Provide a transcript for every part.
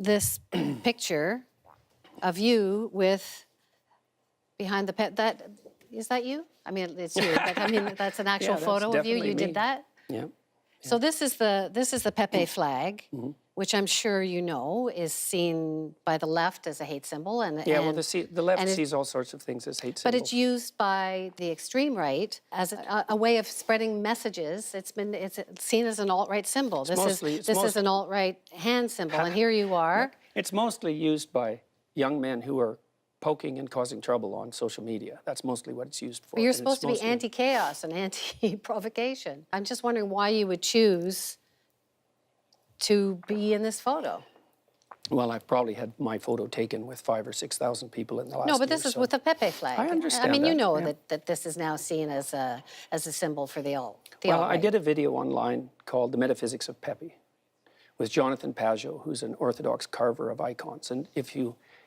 this picture of you with behind the pet. Is that you? I mean, it's you, but I mean that's an actual photo of you. You did that. Yeah. So this is the Pepe flag, which I'm sure you know is seen by the left as a hate symbol, and Well, the left sees all sorts of things as hate symbols. but it's used by the extreme right as a way of spreading messages. It's seen as an alt-right symbol. This is an alt-right hand symbol, and here you are. It's mostly used by young men who are poking and causing trouble on social media. That's mostly what it's used for. But you're supposed to be anti-chaos and anti-provocation. I'm just wondering why you would choose to be in this photo. Well, I've probably had my photo taken with 5,000 or 6,000 people in the last year. No, but this is with the Pepe flag. I understand I mean, you that, know yeah. that this is now seen as a symbol for the alt-right. Well, I did a video online called The Metaphysics of Pepe with Jonathan Pajot, who's an Orthodox carver of icons. And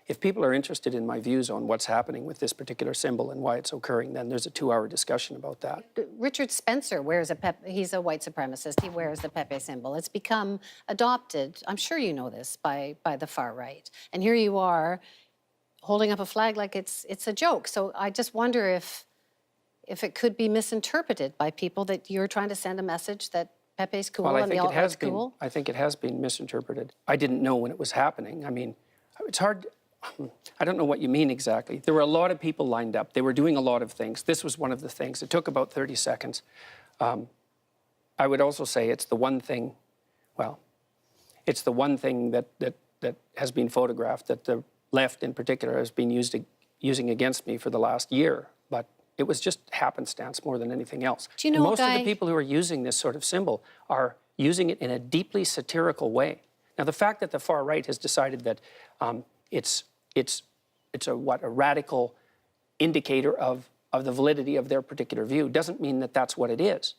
if people are interested in my views on what's happening with this particular symbol and why it's occurring, then there's a 2-hour discussion about that. Richard Spencer wears a Pepe. He's a white supremacist. He wears the Pepe symbol. It's become adopted, I'm sure you know this, by the far right. And here you are holding up a flag like it's a joke. So I just wonder if it could be misinterpreted by people that you're trying to send a message that Pepe's cool and the alt-right's cool. I think it has been misinterpreted. I didn't know when it was happening. I mean, it's hard. I don't know what you mean exactly. There were a lot of people lined up. They were doing a lot of things. This was one of the things. It took about 30 seconds. I would also say it's the one thing, well, it's the one thing that has been photographed that the left in particular has been using against me for the last year. But it was just happenstance more than anything else. Do you know most of the people who are using this sort of symbol are using it in a deeply satirical way. Now, the fact that the far right has decided that it's a radical indicator of the validity of their particular view doesn't mean that that's what it is.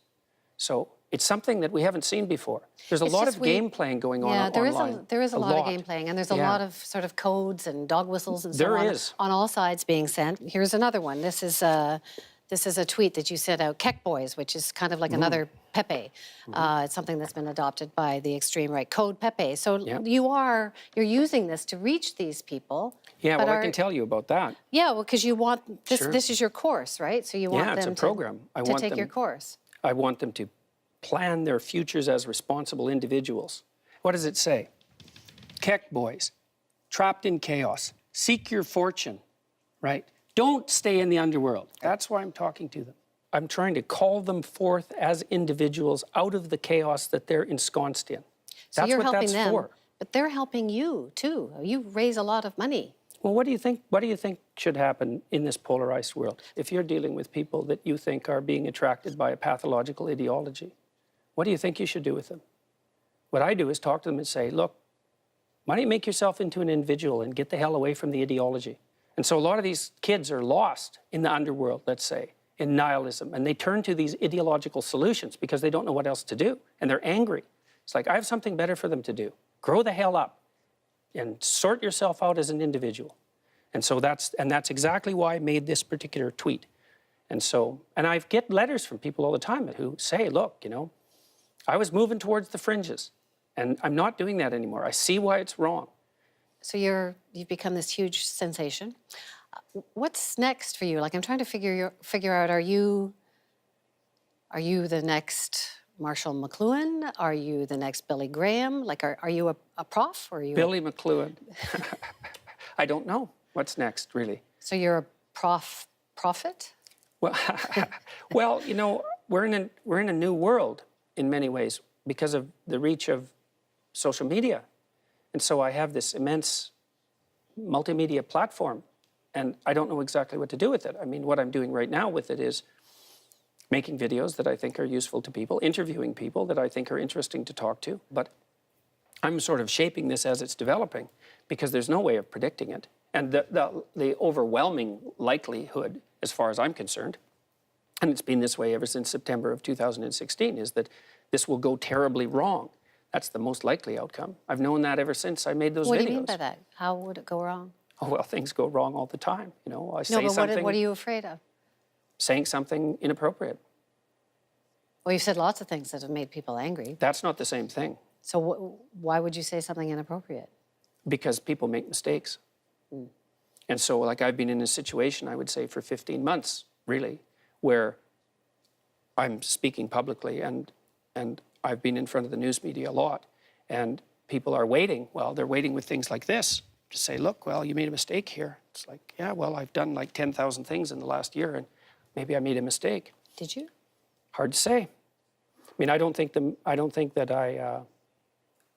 So it's something that we haven't seen before. There's a lot of game playing going on online. Yeah, there is a lot of game playing, and there's a lot of sort of codes and dog whistles and so on all sides being sent. Here's another one. This is a tweet that you sent out, Keck Boys, which is kind of like another Pepe. It's something that's been adopted by the extreme right. Code Pepe. So you're using this to reach these people. Yeah, well, I can tell you about that. Yeah, well, because you want this. Sure. This is your course, right? So you want them to take your course. I want them to plan their futures as responsible individuals. What does it say? Keck Boys, trapped in chaos, seek your fortune, right? Don't stay in the underworld. That's why I'm talking to them. I'm trying to call them forth as individuals out of the chaos that they're ensconced in. So you're helping them, but they're helping you too. You raise a lot of money. Well, what do you think? What do you think should happen in this polarized world? If you're dealing with people that you think are being attracted by a pathological ideology, what do you think you should do with them? What I do is talk to them and say, look, why don't you make yourself into an individual and get the hell away from the ideology? And so a lot of these kids are lost in the underworld, let's say, in nihilism, and they turn to these ideological solutions because they don't know what else to do, and they're angry. It's like, I have something better for them to do. Grow the hell up and sort yourself out as an individual. And so that's exactly why I made this particular tweet. And I get letters from people all the time who say, look, you know, I was moving towards the fringes, and I'm not doing that anymore. I see why it's wrong. So you've become this huge sensation. What's next for you? Like, I'm trying to figure out, are you the next Marshall McLuhan? Are you the next Billy Graham? Like, are you a prof, or are you Billy McLuhan? I don't know what's next, really. So you're a prophet? Well, well, you know, we're in a new world in many ways because of the reach of social media. And so I have this immense multimedia platform, and I don't know exactly what to do with it. I mean, what I'm doing right now with it is making videos that I think are useful to people, interviewing people that I think are interesting to talk to. But I'm sort of shaping this as it's developing because there's no way of predicting it. And the overwhelming likelihood, as far as I'm concerned, and it's been this way ever since September of 2016, is that this will go terribly wrong. That's the most likely outcome. I've known that ever since I made those videos. What do you mean by that? How would it go wrong? Oh, well, things go wrong all the time. You know, I say something. What are you afraid of? Saying something inappropriate. Well, you've said lots of things that have made people angry. That's not the same thing. So why would you say something inappropriate? because people make mistakes. And so, like, I've been in a situation, I would say, for 15 months, really, where I'm speaking publicly, and I've been in front of the news media a lot, and people are waiting. Well, they're waiting with things like this to say, look, well, you made a mistake here. It's like, yeah, well, I've done like 10,000 things in the last year, and maybe I made a mistake. Did you? Hard to say. I mean, I don't think that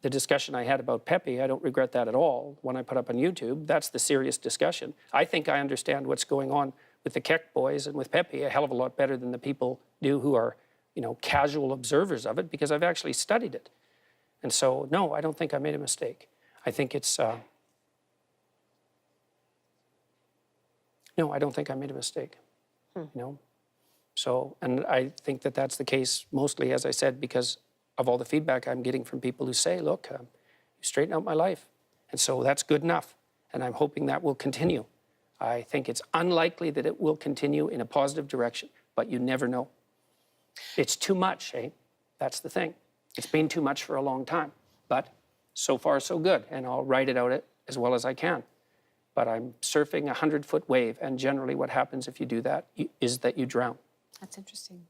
the discussion I had about Pepe, I don't regret that at all when I put up on YouTube. That's the serious discussion. I think I understand what's going on with the Keck boys and with Pepe a hell of a lot better than the people do who are, you know, casual observers of it, because I've actually studied it. And so, no, I don't think I made a mistake. I think it's, no, I don't think I made a mistake, you know? So, and I think that that's the case mostly, as I said, because of all the feedback I'm getting from people who say, look, you straighten out my life. And so that's good enough. And I'm hoping that will continue. I think it's unlikely that it will continue in a positive direction, but you never know. It's too much, eh? That's the thing. It's been too much for a long time, but so far so good. And I'll ride it out as well as I can. But I'm surfing a 100-foot wave. And generally what happens if you do that is that you drown. That's interesting.